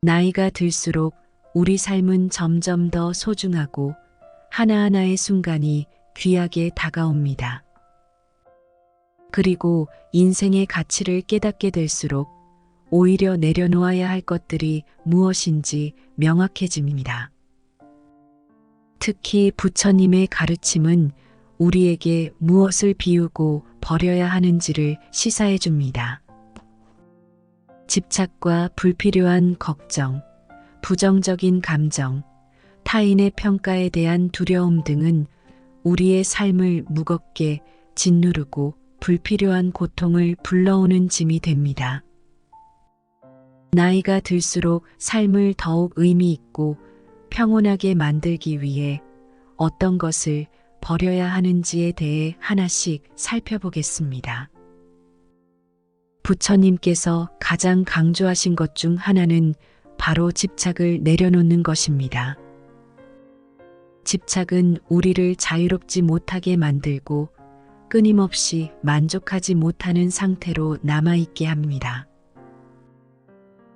나이가 들수록 우리 삶은 점점 더 소중하고 하나하나의 순간이 귀하게 다가옵니다. 그리고 인생의 가치를 깨닫게 될수록 오히려 내려놓아야 할 것들이 무엇인지 명확해집니다. 특히 부처님의 가르침은 우리에게 무엇을 비우고 버려야 하는지를 시사해 줍니다. 집착과 불필요한 걱정, 부정적인 감정, 타인의 평가에 대한 두려움 등은 우리의 삶을 무겁게 짓누르고 불필요한 고통을 불러오는 짐이 됩니다. 나이가 들수록 삶을 더욱 의미 있고 평온하게 만들기 위해 어떤 것을 버려야 하는지에 대해 하나씩 살펴보겠습니다. 부처님께서 가장 강조하신 것 중 하나는 바로 집착을 내려놓는 것입니다. 집착은 우리를 자유롭지 못하게 만들고 끊임없이 만족하지 못하는 상태로 남아있게 합니다.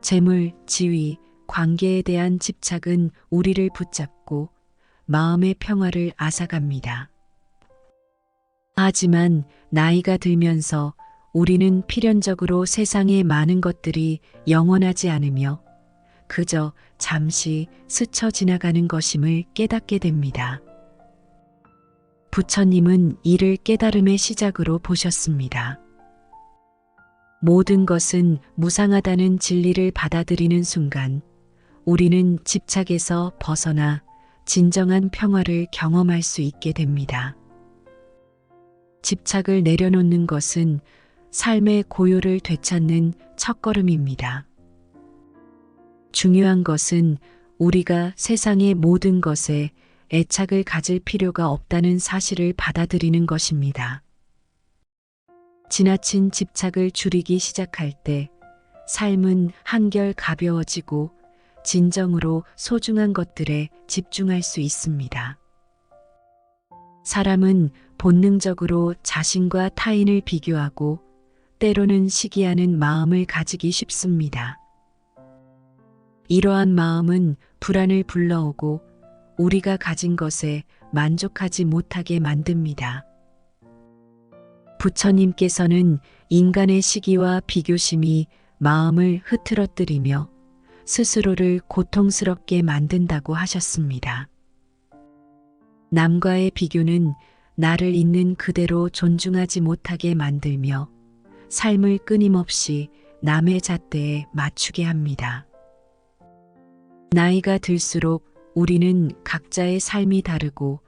재물, 지위, 관계에 대한 집착은 우리를 붙잡고 마음의 평화를 앗아갑니다. 하지만 나이가 들면서 우리는 필연적으로 세상의 많은 것들이 영원하지 않으며 그저 잠시 스쳐 지나가는 것임을 깨닫게 됩니다. 부처님은 이를 깨달음의 시작으로 보셨습니다. 모든 것은 무상하다는 진리를 받아들이는 순간 우리는 집착에서 벗어나 진정한 평화를 경험할 수 있게 됩니다. 집착을 내려놓는 것은 삶의 고요를 되찾는 첫걸음입니다. 중요한 것은 우리가 세상의 모든 것에 애착을 가질 필요가 없다는 사실을 받아들이는 것입니다. 지나친 집착을 줄이기 시작할 때 삶은 한결 가벼워지고 진정으로 소중한 것들에 집중할 수 있습니다. 사람은 본능적으로 자신과 타인을 비교하고 때로는 시기하는 마음을 가지기 쉽습니다. 이러한 마음은 불안을 불러오고 우리가 가진 것에 만족하지 못하게 만듭니다. 부처님께서는 인간의 시기와 비교심이 마음을 흐트러뜨리며 스스로를 고통스럽게 만든다고 하셨습니다. 남과의 비교는 나를 있는 그대로 존중하지 못하게 만들며 삶을 끊임없이 남의 잣대에 맞추게 합니다. 나이가 들수록 우리는 각자의 삶이 다르고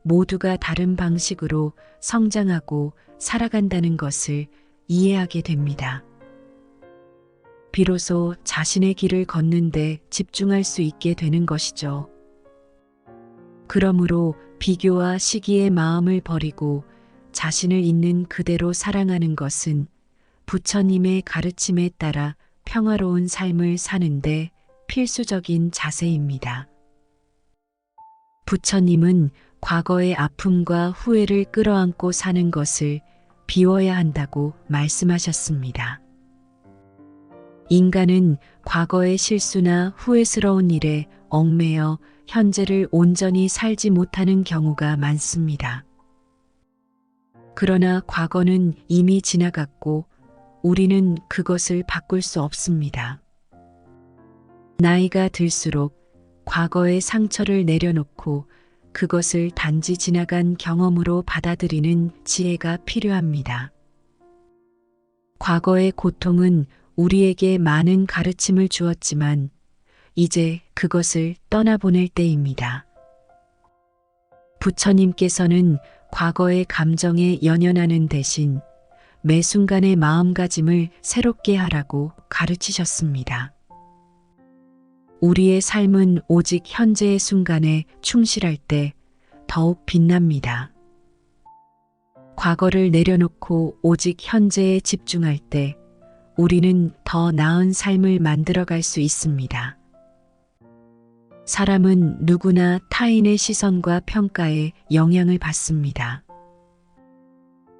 모두가 다른 방식으로 성장하고 살아간다는 것을 이해하게 됩니다. 비로소 자신의 길을 걷는데 집중할 수 있게 되는 것이죠. 그러므로 비교와 시기의 마음을 버리고 자신을 있는 그대로 사랑하는 것은 부처님의 가르침에 따라 평화로운 삶을 사는데 필수적인 자세입니다. 부처님은 과거의 아픔과 후회를 끌어안고 사는 것을 비워야 한다고 말씀하셨습니다. 인간은 과거의 실수나 후회스러운 일에 얽매여 현재를 온전히 살지 못하는 경우가 많습니다. 그러나 과거는 이미 지나갔고 우리는 그것을 바꿀 수 없습니다. 나이가 들수록 과거의 상처를 내려놓고 그것을 단지 지나간 경험으로 받아들이는 지혜가 필요합니다. 과거의 고통은 우리에게 많은 가르침을 주었지만 이제 그것을 떠나보낼 때입니다. 부처님께서는 과거의 감정에 연연하는 대신 매 순간의 마음가짐을 새롭게 하라고 가르치셨습니다. 우리의 삶은 오직 현재의 순간에 충실할 때 더욱 빛납니다. 과거를 내려놓고 오직 현재에 집중할 때 우리는 더 나은 삶을 만들어갈 수 있습니다. 사람은 누구나 타인의 시선과 평가에 영향을 받습니다.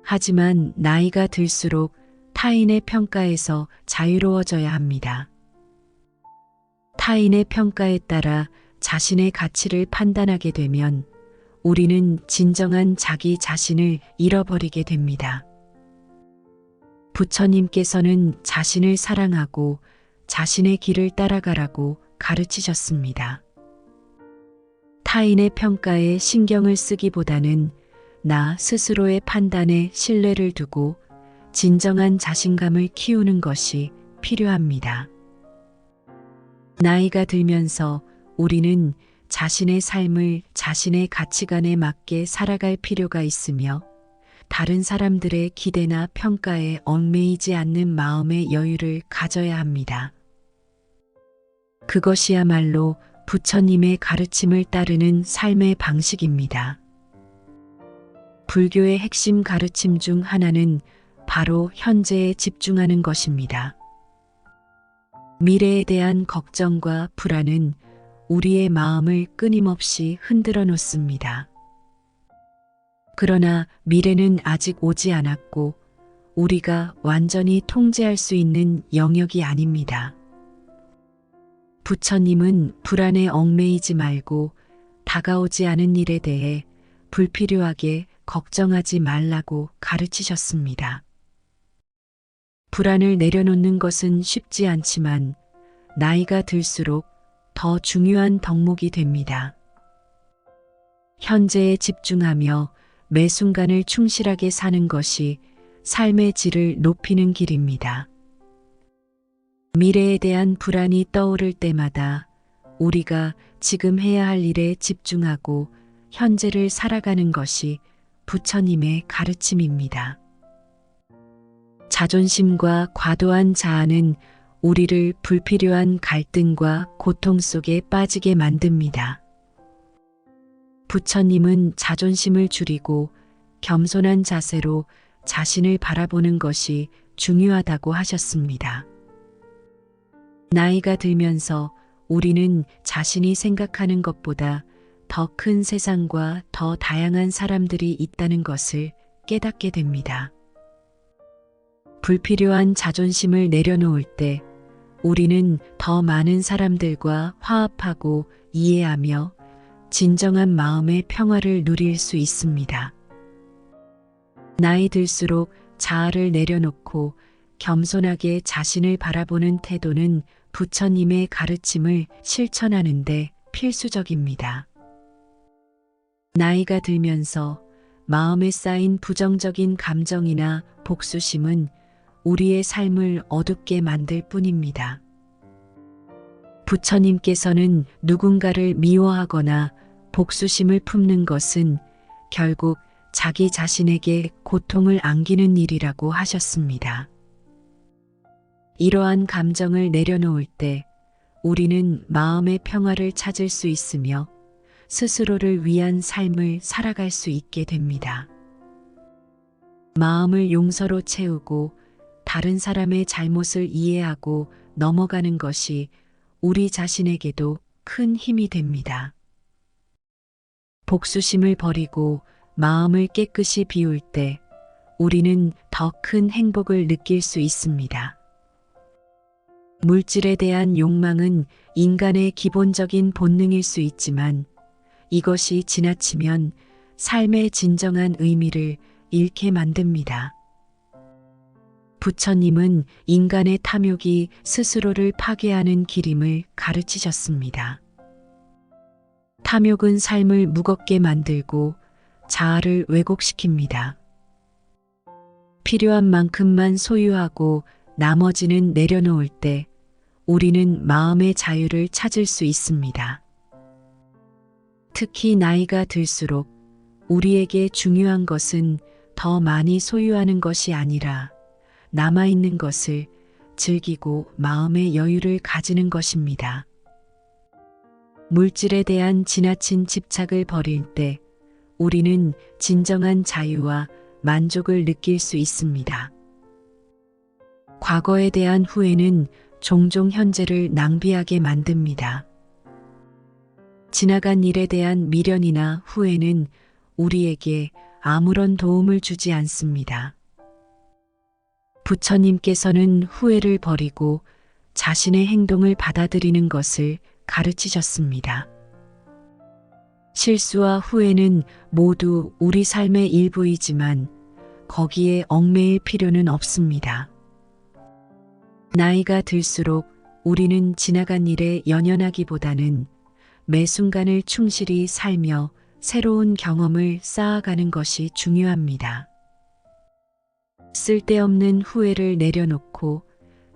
하지만 나이가 들수록 타인의 평가에서 자유로워져야 합니다. 타인의 평가에 따라 자신의 가치를 판단하게 되면 우리는 진정한 자기 자신을 잃어버리게 됩니다. 부처님께서는 자신을 사랑하고 자신의 길을 따라가라고 가르치셨습니다. 타인의 평가에 신경을 쓰기보다는 나 스스로의 판단에 신뢰를 두고 진정한 자신감을 키우는 것이 필요합니다. 나이가 들면서 우리는 자신의 삶을 자신의 가치관에 맞게 살아갈 필요가 있으며 다른 사람들의 기대나 평가에 얽매이지 않는 마음의 여유를 가져야 합니다. 그것이야말로 부처님의 가르침을 따르는 삶의 방식입니다. 불교의 핵심 가르침 중 하나는 바로 현재에 집중하는 것입니다. 미래에 대한 걱정과 불안은 우리의 마음을 끊임없이 흔들어 놓습니다. 그러나 미래는 아직 오지 않았고 우리가 완전히 통제할 수 있는 영역이 아닙니다. 부처님은 불안에 얽매이지 말고 다가오지 않은 일에 대해 불필요하게 걱정하지 말라고 가르치셨습니다. 불안을 내려놓는 것은 쉽지 않지만 나이가 들수록 더 중요한 덕목이 됩니다. 현재에 집중하며 매 순간을 충실하게 사는 것이 삶의 질을 높이는 길입니다. 미래에 대한 불안이 떠오를 때마다 우리가 지금 해야 할 일에 집중하고 현재를 살아가는 것이 부처님의 가르침입니다. 자존심과 과도한 자아는 우리를 불필요한 갈등과 고통 속에 빠지게 만듭니다. 부처님은 자존심을 줄이고 겸손한 자세로 자신을 바라보는 것이 중요하다고 하셨습니다. 나이가 들면서 우리는 자신이 생각하는 것보다 더 큰 세상과 더 다양한 사람들이 있다는 것을 깨닫게 됩니다. 불필요한 자존심을 내려놓을 때 우리는 더 많은 사람들과 화합하고 이해하며 진정한 마음의 평화를 누릴 수 있습니다. 나이 들수록 자아를 내려놓고 겸손하게 자신을 바라보는 태도는 부처님의 가르침을 실천하는 데 필수적입니다. 나이가 들면서 마음에 쌓인 부정적인 감정이나 복수심은 우리의 삶을 어둡게 만들 뿐입니다. 부처님께서는 누군가를 미워하거나 복수심을 품는 것은 결국 자기 자신에게 고통을 안기는 일이라고 하셨습니다. 이러한 감정을 내려놓을 때 우리는 마음의 평화를 찾을 수 있으며 스스로를 위한 삶을 살아갈 수 있게 됩니다. 마음을 용서로 채우고 다른 사람의 잘못을 이해하고 넘어가는 것이 우리 자신에게도 큰 힘이 됩니다. 복수심을 버리고 마음을 깨끗이 비울 때 우리는 더 큰 행복을 느낄 수 있습니다. 물질에 대한 욕망은 인간의 기본적인 본능일 수 있지만 이것이 지나치면 삶의 진정한 의미를 잃게 만듭니다. 부처님은 인간의 탐욕이 스스로를 파괴하는 길임을 가르치셨습니다. 탐욕은 삶을 무겁게 만들고 자아를 왜곡시킵니다. 필요한 만큼만 소유하고 나머지는 내려놓을 때 우리는 마음의 자유를 찾을 수 있습니다. 특히 나이가 들수록 우리에게 중요한 것은 더 많이 소유하는 것이 아니라 남아있는 것을 즐기고 마음의 여유를 가지는 것입니다. 물질에 대한 지나친 집착을 버릴 때 우리는 진정한 자유와 만족을 느낄 수 있습니다. 과거에 대한 후회는 종종 현재를 낭비하게 만듭니다. 지나간 일에 대한 미련이나 후회는 우리에게 아무런 도움을 주지 않습니다. 부처님께서는 후회를 버리고 자신의 행동을 받아들이는 것을 가르치셨습니다. 실수와 후회는 모두 우리 삶의 일부이지만 거기에 얽매일 필요는 없습니다. 나이가 들수록 우리는 지나간 일에 연연하기보다는 매 순간을 충실히 살며 새로운 경험을 쌓아가는 것이 중요합니다. 쓸데없는 후회를 내려놓고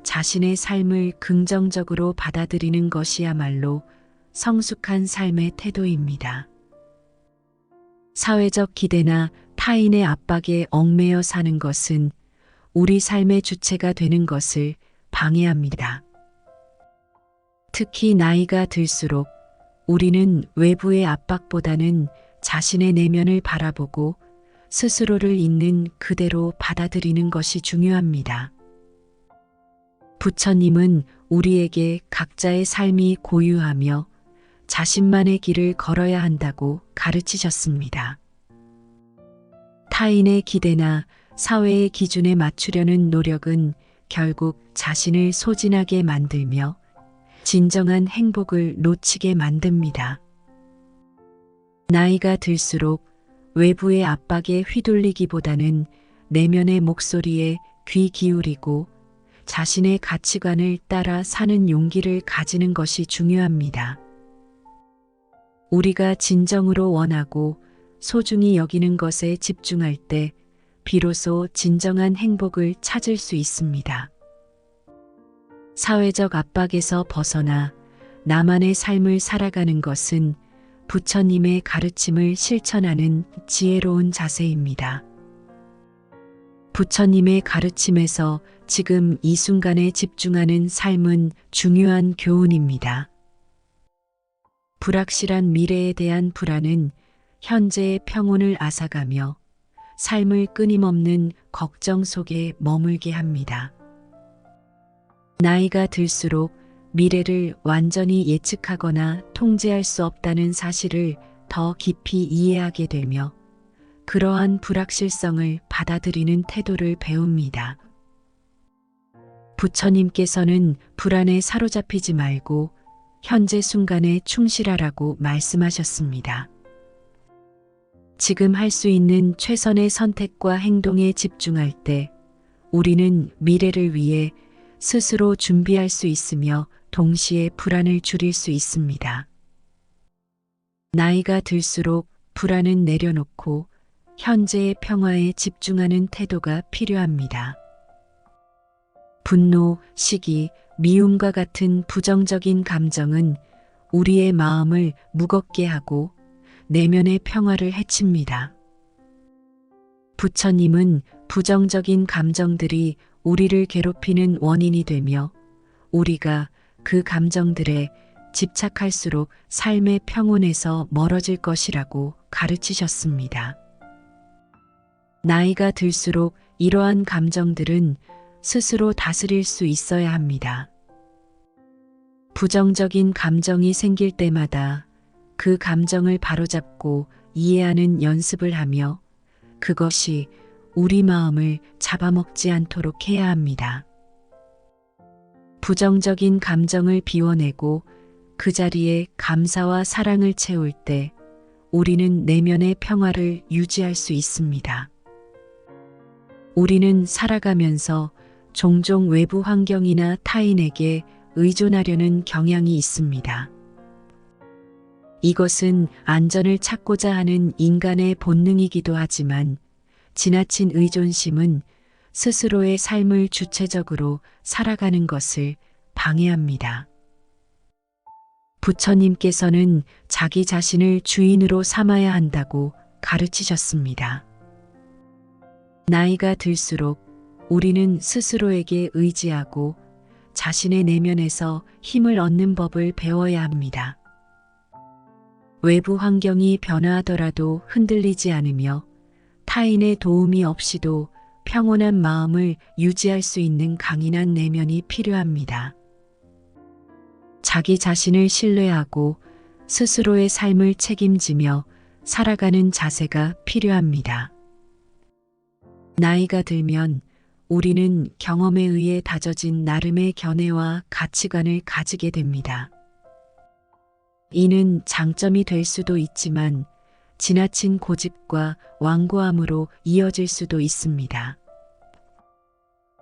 자신의 삶을 긍정적으로 받아들이는 것이야말로 성숙한 삶의 태도입니다. 사회적 기대나 타인의 압박에 얽매여 사는 것은 우리 삶의 주체가 되는 것을 방해합니다. 특히 나이가 들수록 우리는 외부의 압박보다는 자신의 내면을 바라보고 스스로를 있는 그대로 받아들이는 것이 중요합니다. 부처님은 우리에게 각자의 삶이 고유하며 자신만의 길을 걸어야 한다고 가르치셨습니다. 타인의 기대나 사회의 기준에 맞추려는 노력은 결국 자신을 소진하게 만들며 진정한 행복을 놓치게 만듭니다. 나이가 들수록 외부의 압박에 휘둘리기보다는 내면의 목소리에 귀 기울이고 자신의 가치관을 따라 사는 용기를 가지는 것이 중요합니다. 우리가 진정으로 원하고 소중히 여기는 것에 집중할 때 비로소 진정한 행복을 찾을 수 있습니다. 사회적 압박에서 벗어나 나만의 삶을 살아가는 것은 부처님의 가르침을 실천하는 지혜로운 자세입니다. 부처님의 가르침에서 지금 이 순간에 집중하는 삶은 중요한 교훈입니다. 불확실한 미래에 대한 불안은 현재의 평온을 앗아가며 삶을 끊임없는 걱정 속에 머물게 합니다. 나이가 들수록 미래를 완전히 예측하거나 통제할 수 없다는 사실을 더 깊이 이해하게 되며 그러한 불확실성을 받아들이는 태도를 배웁니다. 부처님께서는 불안에 사로잡히지 말고 현재 순간에 충실하라고 말씀하셨습니다. 지금 할 수 있는 최선의 선택과 행동에 집중할 때 우리는 미래를 위해 스스로 준비할 수 있으며 동시에 불안을 줄일 수 있습니다. 나이가 들수록 불안은 내려놓고 현재의 평화에 집중하는 태도가 필요합니다. 분노, 시기, 미움과 같은 부정적인 감정은 우리의 마음을 무겁게 하고 내면의 평화를 해칩니다. 부처님은 부정적인 감정들이 우리를 괴롭히는 원인이 되며 우리가 그 감정들에 집착할수록 삶의 평온에서 멀어질 것이라고 가르치셨습니다. 나이가 들수록 이러한 감정들은 스스로 다스릴 수 있어야 합니다. 부정적인 감정이 생길 때마다 그 감정을 바로잡고 이해하는 연습을 하며 그것이 우리 마음을 잡아먹지 않도록 해야 합니다. 부정적인 감정을 비워내고 그 자리에 감사와 사랑을 채울 때 우리는 내면의 평화를 유지할 수 있습니다. 우리는 살아가면서 종종 외부 환경이나 타인에게 의존하려는 경향이 있습니다. 이것은 안전을 찾고자 하는 인간의 본능이기도 하지만 지나친 의존심은 스스로의 삶을 주체적으로 살아가는 것을 방해합니다. 부처님께서는 자기 자신을 주인으로 삼아야 한다고 가르치셨습니다. 나이가 들수록 우리는 스스로에게 의지하고 자신의 내면에서 힘을 얻는 법을 배워야 합니다. 외부 환경이 변화하더라도 흔들리지 않으며 타인의 도움이 없이도 평온한 마음을 유지할 수 있는 강인한 내면이 필요합니다. 자기 자신을 신뢰하고 스스로의 삶을 책임지며 살아가는 자세가 필요합니다. 나이가 들면 우리는 경험에 의해 다져진 나름의 견해와 가치관을 가지게 됩니다. 이는 장점이 될 수도 있지만 지나친 고집과 완고함으로 이어질 수도 있습니다.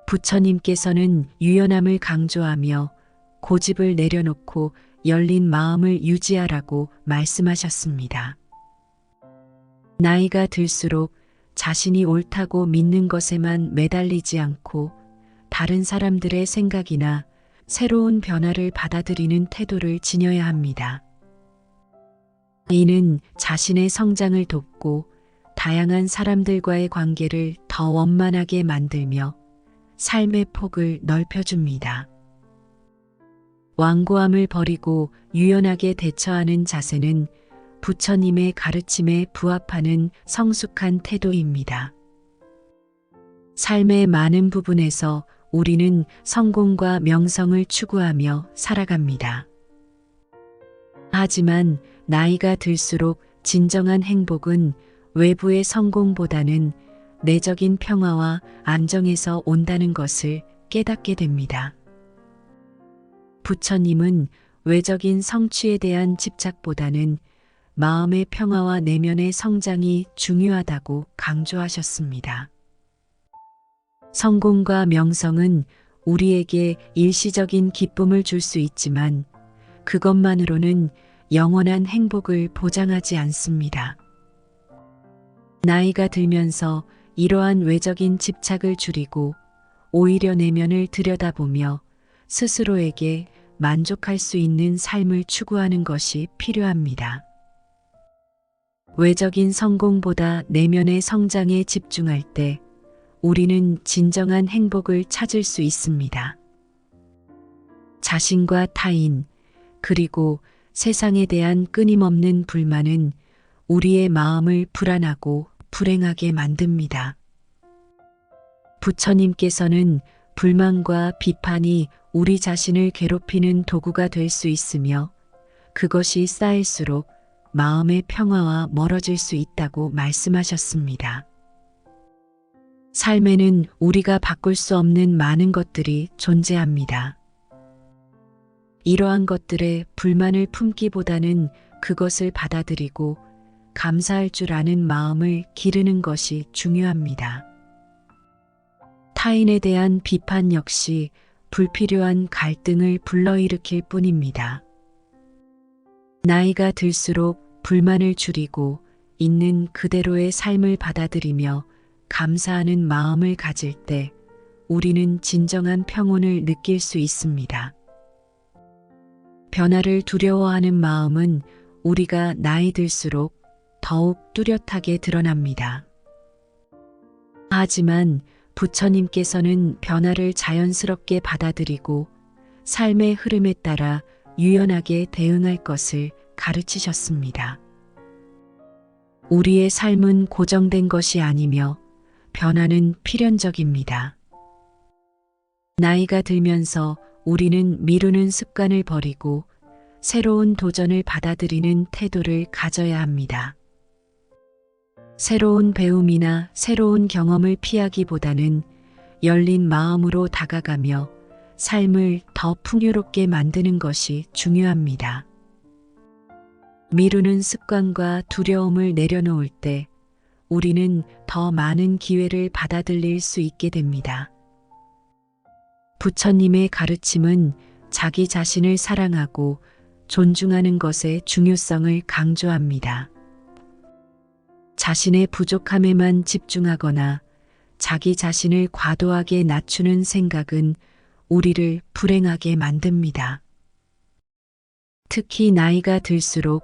부처님께서는 유연함을 강조하며 고집을 내려놓고 열린 마음을 유지하라고 말씀하셨습니다. 나이가 들수록 자신이 옳다고 믿는 것에만 매달리지 않고 다른 사람들의 생각이나 새로운 변화를 받아들이는 태도를 지녀야 합니다. 이는 자신의 성장을 돕고 다양한 사람들과의 관계를 더 원만하게 만들며 삶의 폭을 넓혀줍니다. 완고함을 버리고 유연하게 대처하는 자세는 부처님의 가르침에 부합하는 성숙한 태도입니다. 삶의 많은 부분에서 우리는 성공과 명성을 추구하며 살아갑니다. 하지만 나이가 들수록 진정한 행복은 외부의 성공보다는 내적인 평화와 안정에서 온다는 것을 깨닫게 됩니다. 부처님은 외적인 성취에 대한 집착보다는 마음의 평화와 내면의 성장이 중요하다고 강조하셨습니다. 성공과 명성은 우리에게 일시적인 기쁨을 줄 수 있지만 그것만으로는 영원한 행복을 보장하지 않습니다. 나이가 들면서 이러한 외적인 집착을 줄이고 오히려 내면을 들여다보며 스스로에게 만족할 수 있는 삶을 추구하는 것이 필요합니다. 외적인 성공보다 내면의 성장에 집중할 때 우리는 진정한 행복을 찾을 수 있습니다. 자신과 타인, 그리고 세상에 대한 끊임없는 불만은 우리의 마음을 불안하고 불행하게 만듭니다. 부처님께서는 불만과 비판이 우리 자신을 괴롭히는 도구가 될 수 있으며 그것이 쌓일수록 마음의 평화와 멀어질 수 있다고 말씀하셨습니다. 삶에는 우리가 바꿀 수 없는 많은 것들이 존재합니다. 이러한 것들에 불만을 품기보다는 그것을 받아들이고 감사할 줄 아는 마음을 기르는 것이 중요합니다. 타인에 대한 비판 역시 불필요한 갈등을 불러일으킬 뿐입니다. 나이가 들수록 불만을 줄이고 있는 그대로의 삶을 받아들이며 감사하는 마음을 가질 때 우리는 진정한 평온을 느낄 수 있습니다. 변화를 두려워하는 마음은 우리가 나이 들수록 더욱 뚜렷하게 드러납니다. 하지만 부처님께서는 변화를 자연스럽게 받아들이고 삶의 흐름에 따라 유연하게 대응할 것을 가르치셨습니다. 우리의 삶은 고정된 것이 아니며 변화는 필연적입니다. 나이가 들면서 우리는 미루는 습관을 버리고 새로운 도전을 받아들이는 태도를 가져야 합니다. 새로운 배움이나 새로운 경험을 피하기보다는 열린 마음으로 다가가며 삶을 더 풍요롭게 만드는 것이 중요합니다. 미루는 습관과 두려움을 내려놓을 때 우리는 더 많은 기회를 받아들일 수 있게 됩니다. 부처님의 가르침은 자기 자신을 사랑하고 존중하는 것의 중요성을 강조합니다. 자신의 부족함에만 집중하거나 자기 자신을 과도하게 낮추는 생각은 우리를 불행하게 만듭니다. 특히 나이가 들수록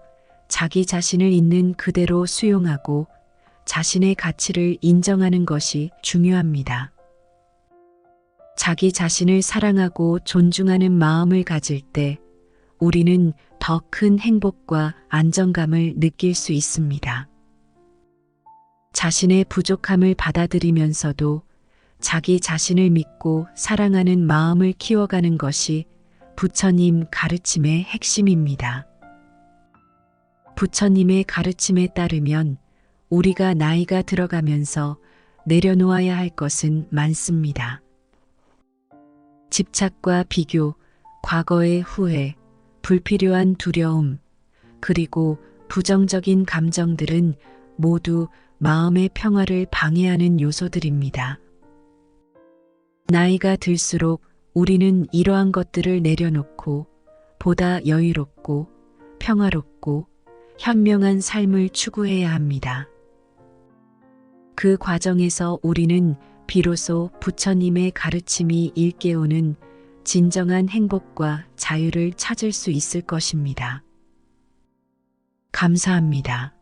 자기 자신을 있는 그대로 수용하고 자신의 가치를 인정하는 것이 중요합니다. 자기 자신을 사랑하고 존중하는 마음을 가질 때 우리는 더 큰 행복과 안정감을 느낄 수 있습니다. 자신의 부족함을 받아들이면서도 자기 자신을 믿고 사랑하는 마음을 키워가는 것이 부처님 가르침의 핵심입니다. 부처님의 가르침에 따르면 우리가 나이가 들어가면서 내려놓아야 할 것은 많습니다. 집착과 비교, 과거의 후회, 불필요한 두려움, 그리고 부정적인 감정들은 모두 마음의 평화를 방해하는 요소들입니다. 나이가 들수록 우리는 이러한 것들을 내려놓고 보다 여유롭고 평화롭고 현명한 삶을 추구해야 합니다. 그 과정에서 우리는 비로소 부처님의 가르침이 일깨우는 진정한 행복과 자유를 찾을 수 있을 것입니다. 감사합니다.